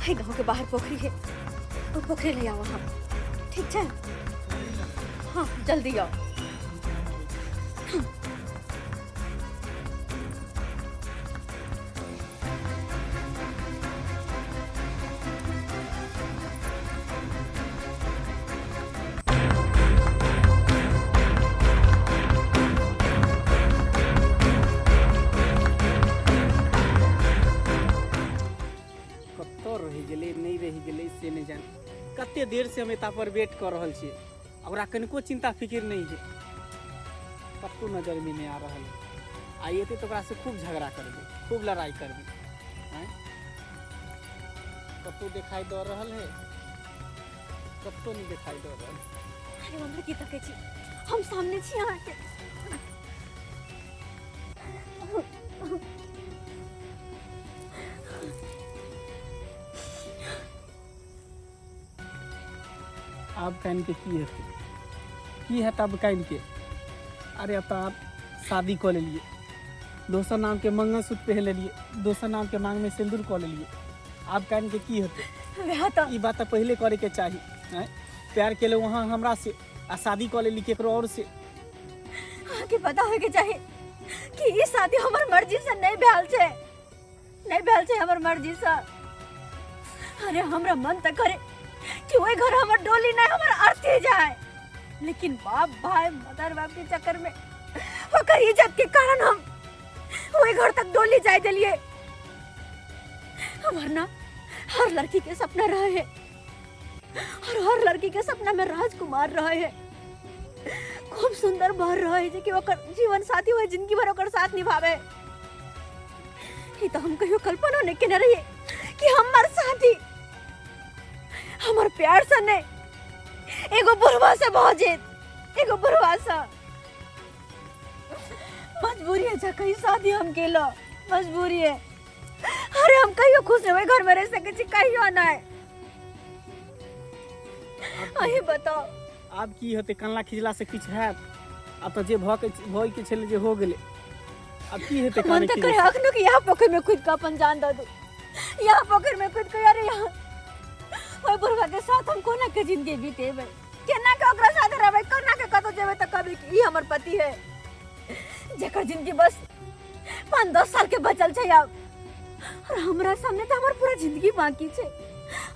है गांव के बाहर पोखरी है, वो पोखरी ले आओ हम, ठीक है? हाँ जल्दी आओ। से नहीं जान कते देर से हम एता पर वेट कर रहल छी, ओकरा कनिको चिंता फिक्र नहीं है, कतौ नजर में नहीं आ रहा है। आई एते तो ओकरा से खूब झगड़ा करबे, खूब लड़ाई करबे, हैं कतौ दिखाई दे रहल है, कतौ नहीं दिखाई दे रहल। अरे हमरा की तके छी, हम सामने छी यहाँ के। अब कहन के की है तब कहन के, अरे अब तो आप शादी कर लिए, दोसर नाम के मंगलसूत्र पहन लिए, दोसर नाम के मांग में सिंदूर कर लिए, आप कहन के की होते? ये बात तो पहले करे के चाहिए, हैं? प्यार के लिए वहाँ हमरा से आ शादी कर ली केकरो और से। आगे पता होए के चाहिए कि ये शादी हमर मर्जी से नहीं भेल छे, नहीं भेल छे हमर मर्जी से। अरे हमरा मन तक करे कि वही घर हमर डोली नहीं हमर अर्थी जाए, लेकिन बाप भाई मदर बाप के चक्कर में ओकर इज्जत के कारण हम वही घर तक डोली जाए दिलिए। वरना हर लड़की के सपना रहे है, और हर लड़की के सपना में राजकुमार रहे है, खूब सुंदर बर रहे है कि ओकर जीवन साथी हुए जिंदगी भर ओकर साथ निभावे। ये तो हम कहियो कल्पना नहीं के न रही कि हमार साथी हमर प्यार से नहीं एगो बुढ़वा से भौजित, एगो बुढ़वा से। मजबूरी है कहीं शादी हम केलो, मजबूरी है। अरे हम कहियो खुश रहे घर में रह सके छी, कहियो नहीं। अही बताओ आप की होते कनला खिजला से किछ है, अब तो जे भय के छले जे हो गेले, अब की हेते काने मन तो करे अखनो कि यहाँ पोखर में खुद का अपन जान दे दो, यहाँ पोखर में खुद को। अरे यहाँ ओए बुढ़वा के साथ हम कोना के जिंदगी बीतेबे, केना के ओकरा साथ रहबे, कोना के कतो जेबे त कभी ई हमर पति है जेकर जिंदगी बस 5-10 साल के बचल छै अब, और हमरा सामने तो हमर पूरा जिंदगी बाकी छै।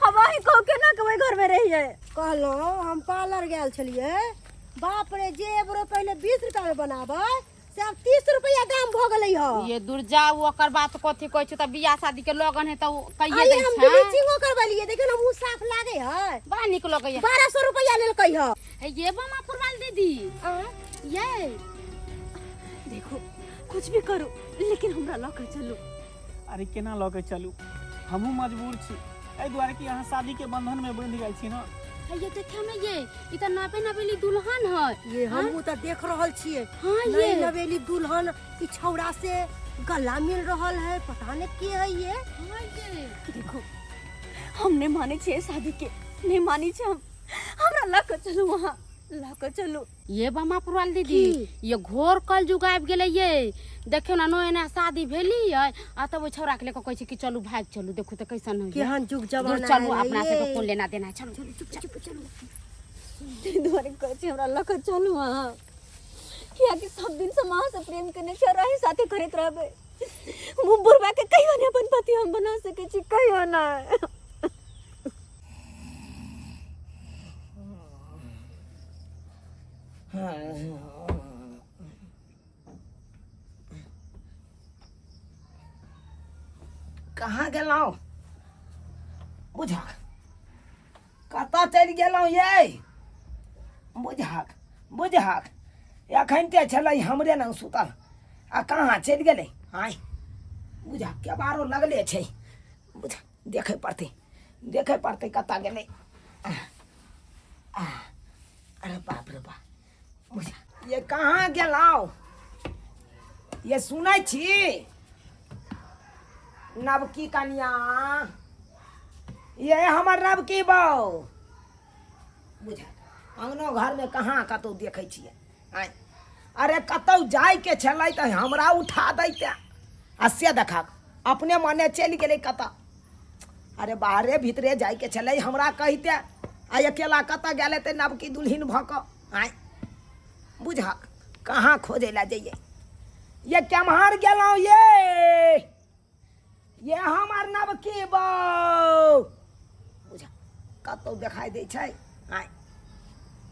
हम आही कहो केना के ओइ घर में रहिए। कहलो हम पार्लर गेल छलिए, बाप रे जे एबरो पहले 20 रुपया में बनाबे से अब 30 रुपया दाम भ गेलै ह। ये दूर जाऊ ओकर बात कथि कहै छ, त बियाह शादी के लगन है त कहिए दै हम छ। ब्लीचिंग करबलिए, देखियो ना मुंह साफ लागे है, बड़ा निक लगे है। 1200 रुपया लेलकै ह। ये बमा पुरवाल दीदी ये देखो कुछ भी करो लेकिन हमरा लके चलो। अरे केना लके चलू, हमहू मजबूर छी, एहि दुआरे कि अहाँ शादी के बंधन में बंध गेल छी ना। ये देखे में ये इ त नापे नवेली दुल्हन है। ये हमहू त देख रहल छिए। हां नई ये नवेली दुल्हन की छौड़ा से गला मिल रहल है, पता नहीं के है ये। हां ये देखो हम नहीं माने छे शादी के, नहीं मानी छे हम, हमरा लके चलो वहां, लके चलो। ये बमा पुरवाल दीदी ये घोर कल जुग आबि गेलै ये, देखियो ना नया नया शादी भेली है आ तब ओ छौरा के लेके कहै छै कि चलू भाग चलू, देखू त कैसन है केहन जुग जमाना है। चलू अपना से तो कोन लेना देना है, चलो चलो चुप चलो। द्वारे कहै छै हमरा लके चलो वहां, किया कि सब दिन से मां से प्रेम करने छ रहे साथे करत रहबे। मुंह बुरबा के कहियो नहीं अपन पति हम बना सके छी, कहियो ना। कहाँ गेलौ बुझक, कतऽ चलि गेलौ ये बुझक, बुझक एखनते छलै हमरे लग सुतल आ कहाँ चलि गेलै। आय बुझक के बारो लगले छै, बुझक देखे पड़तै कतऽ गेलै। अरे बाप रे बाप, बुझक ये कहाँ गेलौ, ये सुनै छी नवकी कन्या, ये हमर नवकी बहू। बुझ अंगनो घर में कहाँ कतौ देखै छियै। आय अरे कतौ जाय के छलै त हमरा उठा दैते आ से देखा अपने मने चलि गेलै कतऽ। अरे बाहरे भीतरे जाय के छलै हमरा कहिते आ अकेला कतऽ गेले ते नवकी दुल्हिन भऽ कऽ आय बुझा कहाँ खोजे ला जाइए ये केम्हर गेलौं ये हमर नवकी बहू बुझा कतौ देखाई दै छै आय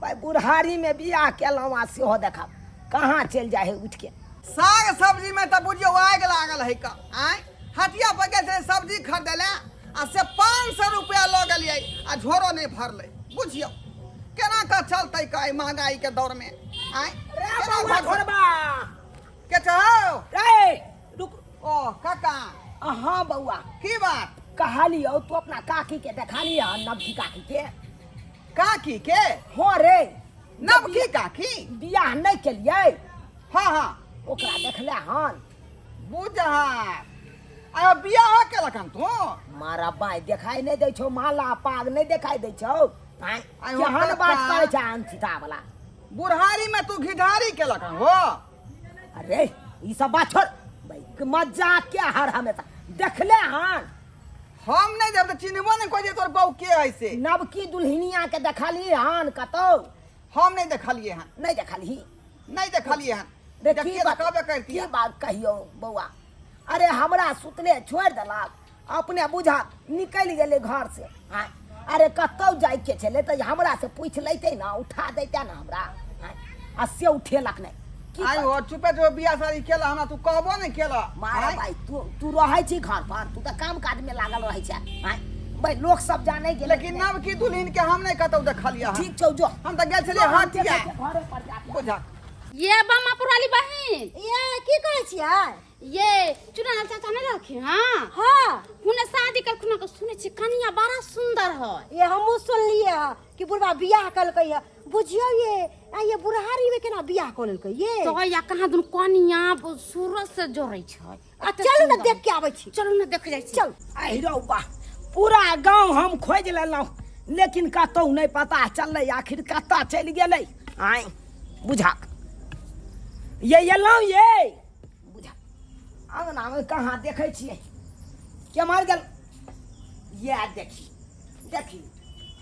भाई बुढ़ारी में बियाह केलौं आ सेहो देखब कहाँ चलि जाइ है उठ के साग सब्जी में तो बुझियो आग लागल है का आय हटिया पर गए थे सब्जी खरीदे ले आ से 500 रुपया लऽ गेलियै आ झोरो नहीं भरले बुझियो केना का चलतै का महंगाई के दौर में आय रे बउआ घोरबा के चाहो रे रुक ओ काका हाँ बउआ की बात कहलियो तू अपना काकी के देखा लिया नवकी काकी के काकी के हो रे नवकी काकी बियाह नहीं केलिए हाँ हाँ ओकरा देखले हन बुझा आ बियाह केलकन तू मारा बाई देखाई नहीं दै छौ माला पाग नहीं देखाई दै छौ आय आय हो केहन काका। बात करे छै अंशिता वाला बुढ़ारी में तू घिढारी केलकन हो अरे ई सब बात छोड़ भाई मजाक क्या हर हमेशा देखले हन हम नहीं जब चिन्हबो नहीं कोई तोर बहू के है से नवकी दुल्हनिया के देखली हन कतौ हम नहीं देखलिए हन नहीं देखली नहीं देखलिए हन रे देखिए की बात कहबे करती की बात कहियो बउआ अरे हमरा सुतले छोड़ देलक अपने बुझा निकल गेले घर से आय अरे कतौ जाय के छले त हमरा से पूछ लेते ना उठा देते ना हमरा आय आ से उठेलक नहीं की आई हो चुपे जो बियाह शादी केला हमरा तू कहबो नहीं केला मारा आय? भाई तू रहै छी घर पर तू त काम काज में लागल रहै छै आय भाई लोग सब जाने गेले लेकिन नव की दुल्हन के हम नहीं कतौ देखलिए हन ठीक छौ जो हम त गेल छलिए हटिया घरे पर जाके बुझा ये बम्मापुर वाली बहन ये की कहै छियै ये चुनाव चाचा नहीं रखे हाँ हाँ हुने शादी कर खुना के सुने छी कनिया बड़ा सुंदर है ये हमहू सुनलिए है कि बुढ़वा बियाह कलकै है बुझियो ये बुढ़ारी में केना बियाह कलकै ये तो या कहाँ दुन कनिया सूरज से जोड़ै छै आ चल ना देख के आबै छी चलू ना देख जाइ छी चल आई रौ बा पूरा गांव हम खोज लेलौं लेकिन कतौ नहीं पता चललै आखिर कतऽ चलि गेलै आय बुझा ये एलौं ये बुझा अंगना में कहाँ देखै छियै केम्हर गेल ये देखी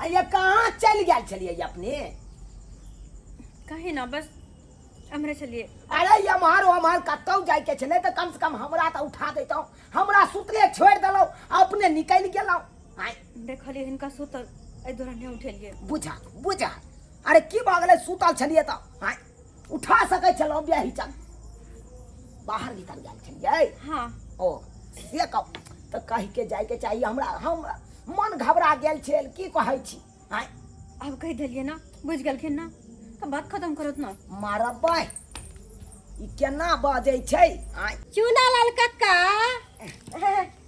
आ ये कहाँ चलि गेल छलियै अपने कहे ना बस हमरे चलिए अरे हमार कतौ जाय के छलै तऽ कम से कम हमरा तऽ उठा देतौ हमरा सुतले छोड़ देलौ अपने निकलि गेलौ आय देखलिए हिनका सुतल एहि दौरान नहीं उठेलिए बुझा अरे की भऽ गेलै सुतल छलियै तऽ आय उठा सकै छलौ बियाही चल बाहर भीतर गेल छलियै हाँ ओ से कहू तऽ कहि के जाय के चाहिए हम मन घबरा गेल छल की कहै छी आय अब कह दिलिए ना बुझ गेलखिन ना तो बात खत्म करत ना मारबै ई केना बजै छै आय चूना लाल कक्का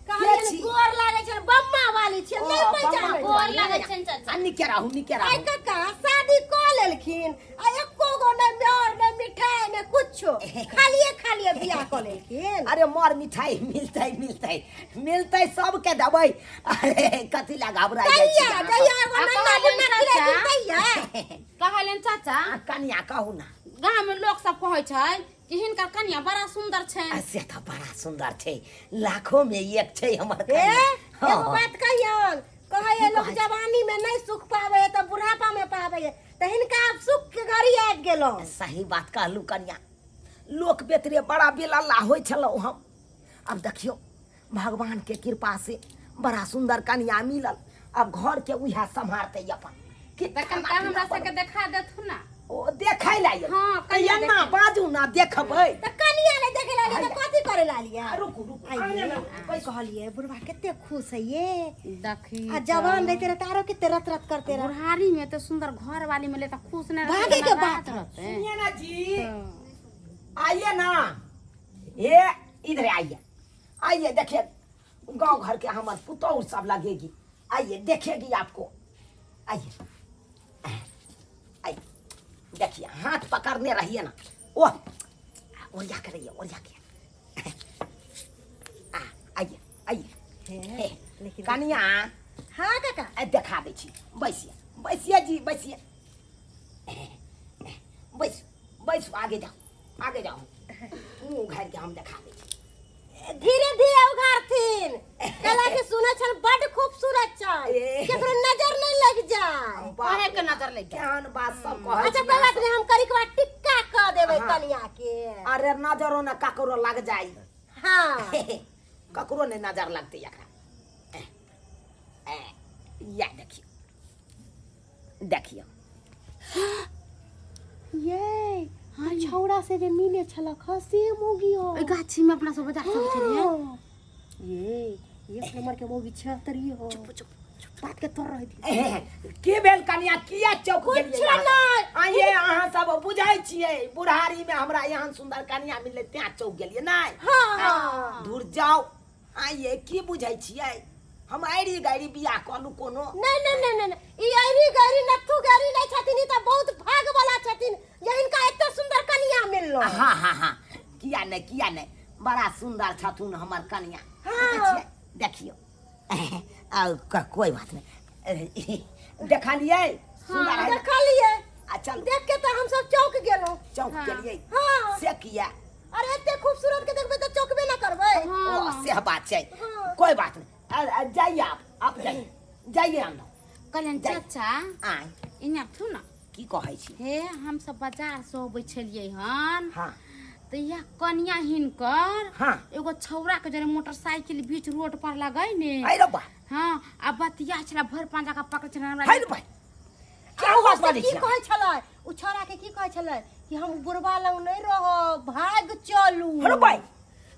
के छी? गोर लागे छै बम्मा वाली छै ओ, नहीं पहचान बम्मा गोर वाली। लागे छै चाचा आ निके रहू आई कक्का शादी क लेलखिन आ एको गो ने म्योर ने मिठाई ने कुछो खालिए बियाह क लेलखिन अरे मोर मिठाई मिलतै सबके देबै अरे कथी ला घबराइ जाइ छी दैया दैया एगो नन्ना मुन्ना खिले दैया कहलन चाचा आ, कनिया कहू ना गांव में लोग सब कहै छै कि हिनकर कनिया बड़ा सुंदर छै आ, से तऽ बड़ा सुंदर छै लाखों में एक छै हमर ए कनिया एगो हाँ। बात कहियन कहे ये लोग जवानी में नहीं सुख पावे है तो बुढ़ापा में पावे है तो हिनका अब सुख के घड़ी आबि गेलो सही बात कहलू कनिया लोक बेतरे बड़ा बेलल्ला होइ छलौ हम अब देखियो भगवान के कृपा से बड़ा सुंदर कनिया मिलल अब घर के उहे संभारतै अपन कि तखन त हमरा सबके देखा देथु ना ओ देखै ला हाँ, कनिया कनिया बाजू ना देखबै तो कनिया ने देखे लाली तो कथी करे लाली रुकू आइए कहलिए बुढ़वा कितने खुश है ये देखी आ जवान रहते रहते आरो कितने रत रत करते रह बुढ़ारी में तो सुंदर घर वाली मिले तो खुश नहीं भागे के बात रहते सुनिए ना जी आइए ना ये इधर आइए देखिए गांव घर के हमारे पुतौर सब लगेगी आइए देखेगी आपको आइए आइए देखिए हाथ पकड़ने रहिए ना ओह ओरिया के रहिए ओरिया के आइए आइए लेकिन कनिया हाँ काका देखा दै छी बैसिए जी बैसिए बैस आगे जाओ मुंह उघार के हम देखा दै छी धीरे धीरे उघारथिन कला के सुने छल बड़ खूबसूरत जाए, ए। केकरो नजर नहीं लग जाए। कहे के नजर लग गया केहन बात सब कहै अच्छा छी कोई अहाँ बात नहीं, हम करी के बाद टिक्का कर देबै हाँ। कनिया के। सब। अरे नजरो न ककरो लग जाई हाँ ककरो ने नजर लगते एकरा या देखियो ये छौड़ा से जे मिले छलक ह से मोगी हो। ओइ गाछी में अपना सब बाजार सब चलिए ये एक नंबर के मोगी छतरी हो। चुप चुप बात के तोड़ रही थी। की भेल कनिया किया चौक कुछ गेलियै नहीं। आइए अहाँ सब बुझाइ छियै बुढ़ारी में हमरा यहाँ सुंदर कनिया मिलले त्या चौक गेलियै नहीं हाँ। दूर जाओ आइए की बुझाइ छियै हम आइरी गाइरी बियाह कलू कोनो नहीं नहीं नहीं नहीं ई आइरी गैरी नथु गैरी नहीं छथिन, ई त बहुत भाग वाला छथिन जे इनका इतना सुंदर कन्या मिललो। हाँ हाँ हाँ किया नहीं बड़ा सुंदर छथुन हमर कन्या हाँ। देखियो कोई बात नहीं देखलियै सुंदर है ना? देखा लिए, आ चल देख के तो हम सब चौक गेलो। चौक गेलियै हाँ। से किया अरे इतने खूबसूरत के देखबे तो चौकबे ना करबे। ओ से बात छै हाँ। कोई बात नहीं जाइए आप जाइए अंदर कहलियन जाई। चाचा आइ इने थू ना की कहै छी हे हम सब बाजार से अबै छलियै हन हाँ तो या कन्या हिनकर हाँ एगो छौरा के जरे मोटरसाइकिल बीच रोड पर लगै ने आई रे बा हाँ आ बतिया छला भर पांजा का पकड़ छला हमरा हाय रे बा क्या बात बाजै की छी कहै छलै उ छोरा के, की कहै छलै कि हम बुढ़वा लंग नहीं रहो, भाग चलू। अरे भाई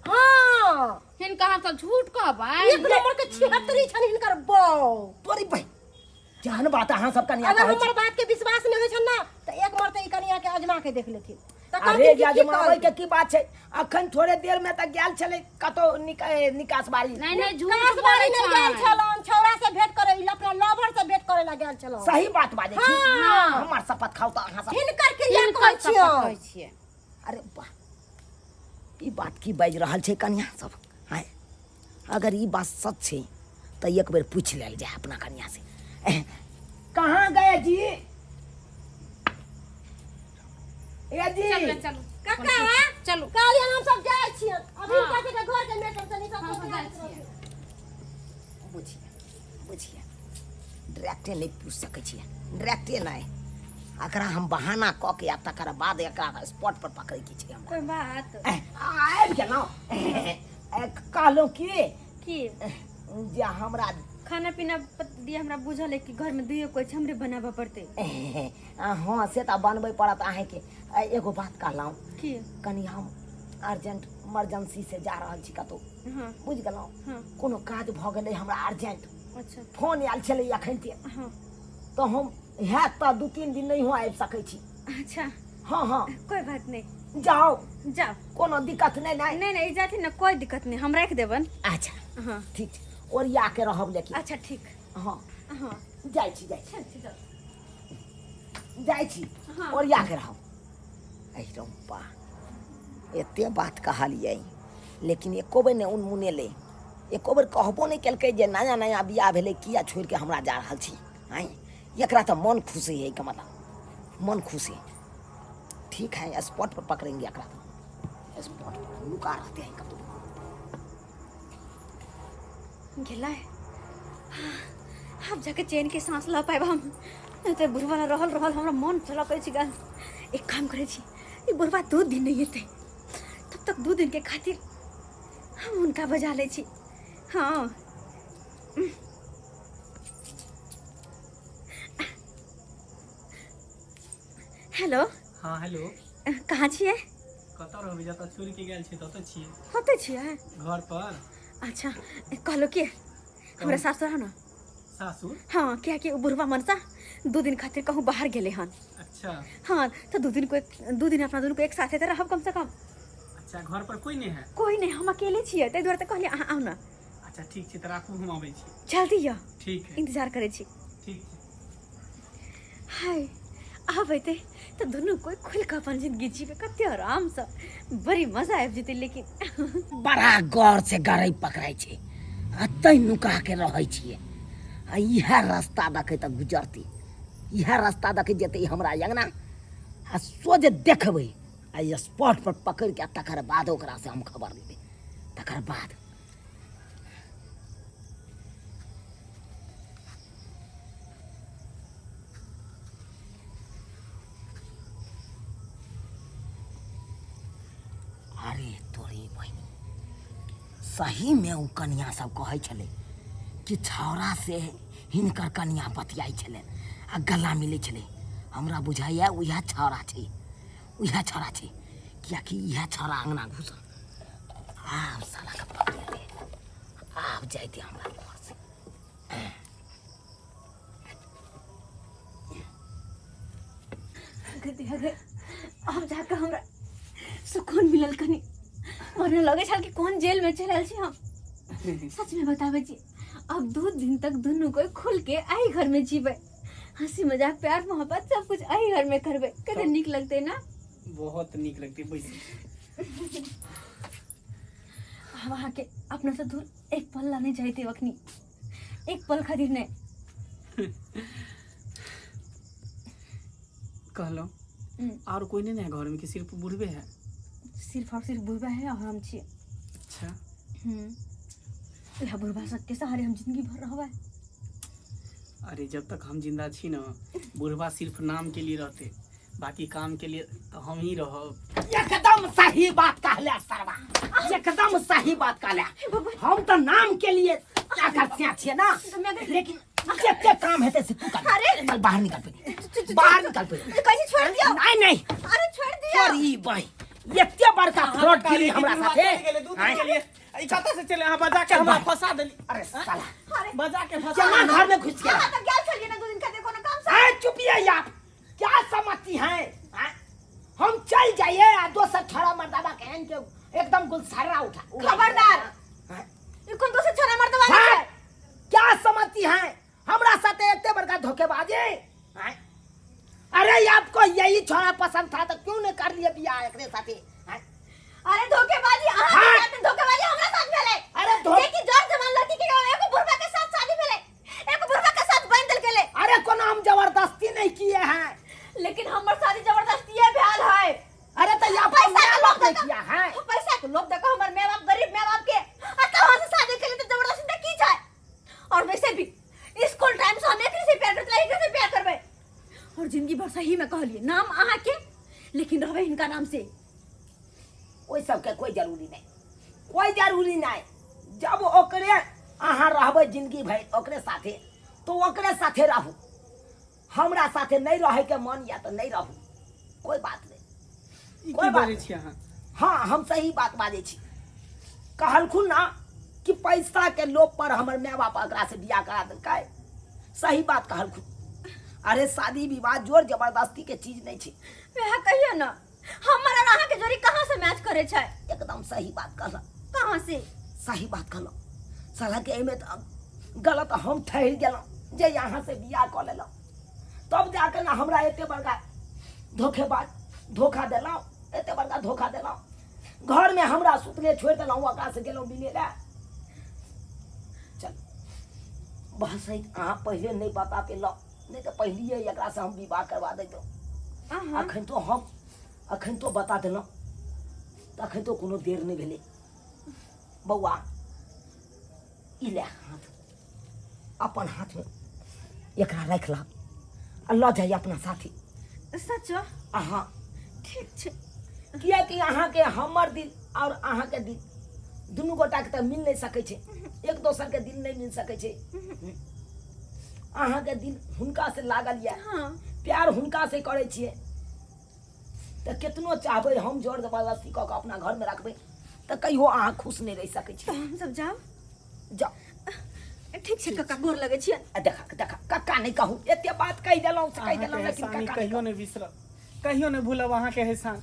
हाँ हिनका हम सब झूठ कहबै एक नंबर के छिहत्तरी छन हिनकर बौ। तोरी भाई जहन बात अहाँ सब कन्या अगर कहै हमर छी बात के विश्वास नहीं होय छन ना तो एक मरते ई कन्या के आजमा के देख लेथिन। त अरे कहथिन कि की जजमाबै कहै के की बात छै अखन थोड़े देर में त गेल छलै कतो निकास बारी नहीं नहीं झूठ कास बोलै बारी नहीं गेल छै छलन, छौड़ा से भेंट करे, अपना लवर से भेंट करे ला गेल छलन। सही बात बाजै छी हाँ। हमर शपथ खाउ त अहाँ सब हिनकर के या हिनकर कहै सब छियो। कहै छियै अरे वाह ई बात की बाज रहल छै कन्या सब हाय अगर ई बात सच छै त एक बेर पूछ लेल जाए अपना कन्या से कहाँ गए जी ए जी चलो चलो काका चलो काली हम सब जाय छियै अभी हाँ। कहते के घर के मेटर से नहीं हम सब सब जाइ छियै बुझिए डायरेक्टे नहीं पूछ सकै छियै डायरेक्टे नहीं एकरा हम बहाना कऽ के आ तकर बाद एकरा स्पॉट पर पकड़े के छै हमरा कोई बात आबि गेलहुँ कहलहुँ की जे हमरा खाना पीना दिया हमरा बुझल है कि घर में दुइयो कोई हमरे बनाबे पड़ते हाँ से तऽ बनबै पड़त अहाँके एगो बात कहलहुँ की कनि हम अर्जेंट इमरजेंसी से जा रहल छी कतहु हाँ बुझ गेलहुँ हाँ कोनो काज भऽ गेलै हमरा अर्जेंट अच्छा फोन आयल छलै एखनते हाँ तऽ हम हैत तऽ 2-3 दिन नहियो आबि सकै छी अच्छा हाँ हाँ कोई बात नहीं जाओ जाओ कोनो दिक्कत नहीं नहीं नहीं नहीं जाती ना कोई दिक्कत नहीं हम रख देबन अच्छा हाँ ठीक छै ओरिया के रहब लेकिन अच्छा ठीक हाँ हाँ जाइ छी जाइ छी हाँ। ओरिया के रहब ऐ रम्पा एते बात कहलियै लेकिन एको बेर नहि उनमुनेलै एको बेर कहबो नहि केलकै जे नया नया बियाह भेलै किया छोड़ि के हमरा जा रहल छी आँय एकरा तऽ मन खुश है के मतलब मन खुश है ठीक है स्पॉट पर पकड़ेंगे एकरा तो स्पॉट पर लुका रहते हैं कतौ गेलै अब जाके चैन के सांस ल पाएब हम नहीं तो बुढ़वा रहल रहल हमरा मन चलकै छी गाल एक काम करे छी ई बुढ़वा 2 दिन नहीं हेतै तब तक 2 दिन के खातिर हम उनका बजा ले छी हाँ हेलो हाँ हेलो कहाँ छियै कतऽ रहबै जतऽ छोड़ि के गेल छी ततऽ छियै होते छियै घर पर अच्छा कहलो के हमरा सासुर है ना सासुर हाँ क्या कि बुढ़वा मनसा 2 दिन खातिर कहूँ बाहर गेले हन अच्छा हाँ तो 2 दिन अपना दुनू को एक साथे तऽ रहब कम से कम अच्छा घर पर कोई नहीं है कोई नहीं हम अकेले छियै ताहि दुआरे तऽ कहलियै अहाँ आउ ना अच्छा ठीक छै तऽ राखू हम आबै छी जल्दी यऽ ठीक है इंतजार करे छी ठीक छै हाय आबैते तऽ दुनू कोई खुल कऽ अपन जिंदगी जीवे कते आराम से बड़ी मजा आबि जेतै लेकिन बड़ा गौर से गरई पकड़ाइ छै अतै नुका के रहै छियै आ इएह रास्ता देखे तऽ गुजरती इएह रास्ता देखे जेतै हमरा अंगना आ सोझ देखबै आ स्पॉट पर पकड़ के तकर बाद ओकरा से हम खबर लेबै तकर बाद रे बहिनी, सही में उ कन्या सब कहै छलै कि छौरा से हिनकर कन्या बतियाई छलै आ गला मिलै छलै। हमरा बुझाइए उएह छौरा छै, उएह छौरा छै, कियाकि इएह छौरा अंगना घुसल। आब साला के पकड़े आब जाइते हमरा घर से। अरे अब जाकर हमरा सुकून मिलल कनी, वरना लगे छल कि कौन जेल में चलल छी हम। सच में बतावे जी, अब 2 दिन तक दोनों कोई खुल के आई घर में जीवे, हंसी मजाक प्यार मोहब्बत सब कुछ आई घर में करबे। कते नीक लगते ना? बहुत नीक लगती बैसी। वहाँ के अपना से दूर एक पल ला नहीं जाते वखनी, एक पल खातिर नहीं। कहलो और कोई नहीं है घर में कि सिर्फ बुढ़बे है? सिर्फ और सिर्फ बुढ़बा है और हम छी। अच्छा। यह बुढ़बा सबके सहारे हम जिंदगी भर रहबे। अरे जब तक हम जिंदा छी ना, बुढ़बा सिर्फ नाम के लिए रहते, बाकी काम के लिए तो हम ही रहब। एकदम सही बात कहले सरवा, एकदम सही बात कहले। हम तो नाम के लिए क्या करते छिए ना, लेकिन जितने काम हेते से तू कर। अरे चल बाहर निकल पे, बाहर निकल पे। कैसे छोड़ दिया? नहीं नहीं, अरे छोड़ दिया। सॉरी भाई, इतने बड़का फ्रॉड गिरी हमरा साथे। के लिए ई कत से चले? हां बजा के हमरा फंसा देली। अरे साला, बजा के फंसा चला घर में घुस गया। तो क्या चलिए ना 2 दिन खातिर कोनो काम से। ए चुपिए यार, क्या समझती हैं? हम चल जाइए आ दोसर छोरा मर्दाबा कहन के एकदम गुलसारा उठा। खबरदार, ये कौन दोसर छोरा मर्दवा हाँ? है? क्या समझती हैं? हमरा साथे इतने बड़का धोखेबाजी। हैं? अरे आपको यही छोरा पसंद था तो क्यों नहीं कर लिया बियाह एकरे साथे? हैं? अरे धोखेबाजी हाँ? अहाँ के साथ, धोखेबाजी हमरा साथ भेले। अरे देखी जोर जवान लड़की के एगो बुढ़बा के साथ शादी भेले, एगो बुढ़बा के साथ बन दिल गेले। अरे कोनो हम जबरदस्ती नहीं किए हैं। लेकिन हमर शादी जबरदस्ती है भेल है। अरे तो यहाँ पैसा पैसा के लोग लोभ नहीं देखा, किया है। पैसा के लोभ देखो हमर माँ बाप गरीब माँ बाप के आ कहां से शादी के लिए तो जबरदस्ती की जाए। और वैसे भी स्कूल टाइम से हम एकरे से प्यार करते एकरे से प्यार करबे। और जिंदगी भर सही में कहलिए नाम अहाँ के, लेकिन रहबे इनका नाम से। ओइ सब के कोई जरूरी नहीं, कोई जरूरी नहीं। जब ओकरे अहाँ रहबै जिंदगी भर ओकरे साथे तो ओकरे साथे रहू। हमरा साथे नहीं रहे के मन या तो नहीं रहू, कोई बात नहीं। ई कोई की बात बाजै छी अहाँ? हाँ, हम सही बात बाजे छी। कहलखुन ना कि पैसा के लोभ पर हमर माँ बाप एकरा से बियाह करा देलकै। सही बात कहलखुन। अरे शादी विवाह जोर जबरदस्ती के चीज नहीं छे। वह कहियो ना, हमर और अहाँ के जोड़ी कहां से मैच करे छै? एकदम सही बात कहला, कहां से? सही बात कहला। साला के एमे तो गलत हम ठहर गेलहुँ जे यहाँ से बियाह कऽ लेलहुँ, तब जाके ना हमरा एते बड़का धोखा देलहुँ, एते बड़का धोखा देलहुँ। घर में हमरा सुतले छोड़ देलहुँ, ओकरा से गेलहुँ मिले ला। चल बस अहाँ पहले नहीं बता पेलहुँ, नहीं तो पहलिए एकरा से हम विवाह करवा देतहुँ। अखन तो बता देलहुँ तो अखन तो कोनो देर नहीं भेलै। बौआ ई ले हाथ, अपन हाथ में एकरा रख ला आ लऽ जाइए अपना साथी। सच? अहाँ ठीक छै। कियाकि अहाँ के हमर दिल और अहाँ के दिल दुनू गोटा के तो मिल नहीं सकै छै, एक दोसर के दिल नहीं मिल सकै छै। अहाँ के दिल हुनका से लागल ये, हाँ। प्यार हुनका से करे छियै, तो कितनो चाहबै हम जोर जबरदस्ती कऽ के अपना घर में रखबै तो कहियो अहाँ खुश नहीं रह सकै तो छी। हम सब जाओ। जाओ। ठीक छै कक्का, गोर लगै छियै। देखा कक्का नहीं कहूँ, एते बात कह देलहुँ से कह अहाँ देलहुँ, के लेकिन एहसान कक्का कहियो नहीं बिसरब, कहियो नहीं भूलब। अहाँ के एहसान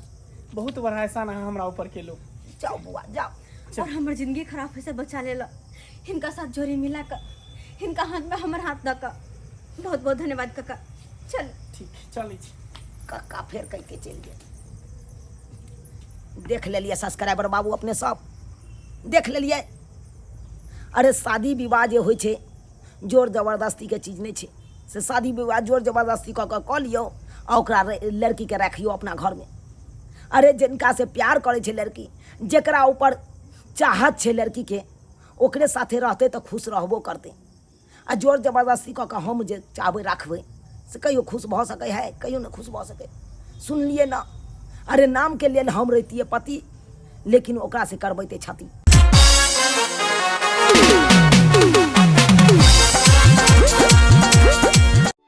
बहुत बड़ा एहसान अहाँ हमरा ऊपर केलो। जाओ बुआ जाओ। और हमर जिंदगी खराब होय से बचा लेला, हिनका साथ जोड़ी मिला कर, हिनका हाथ में हमर हाथ दऽ कऽ। बहुत बहुत धन्यवाद कक्का। चल ठीक है, चलै छी। कक्का फेर कह के चल गए। देख लेलिए सब्सक्राइबर बाबू अपने सब देख लेलिए। अरे शादी विवाह जे होइ छै जोर जबरदस्ती के चीज नहीं छै, से शादी विवाह जोर जबरदस्ती कऽ लियो आ ओकरा लड़की के रखियो अपना घर में। अरे जिनका से प्यार करे छै लड़की, जेकरा ऊपर चाहत छै लड़की के, ओकरे साथे रहते तो खुश रहबो करते। आ जोर जबरदस्ती कऽ के हम जे चाहबै रखबै से कहियो खुश भऽ सकै है, कहियो नहीं खुश भऽ सकै। सुनलिए ना, अरे नाम के लिए हम रहतिए पति, लेकिन ओकरा से करबैते छथि।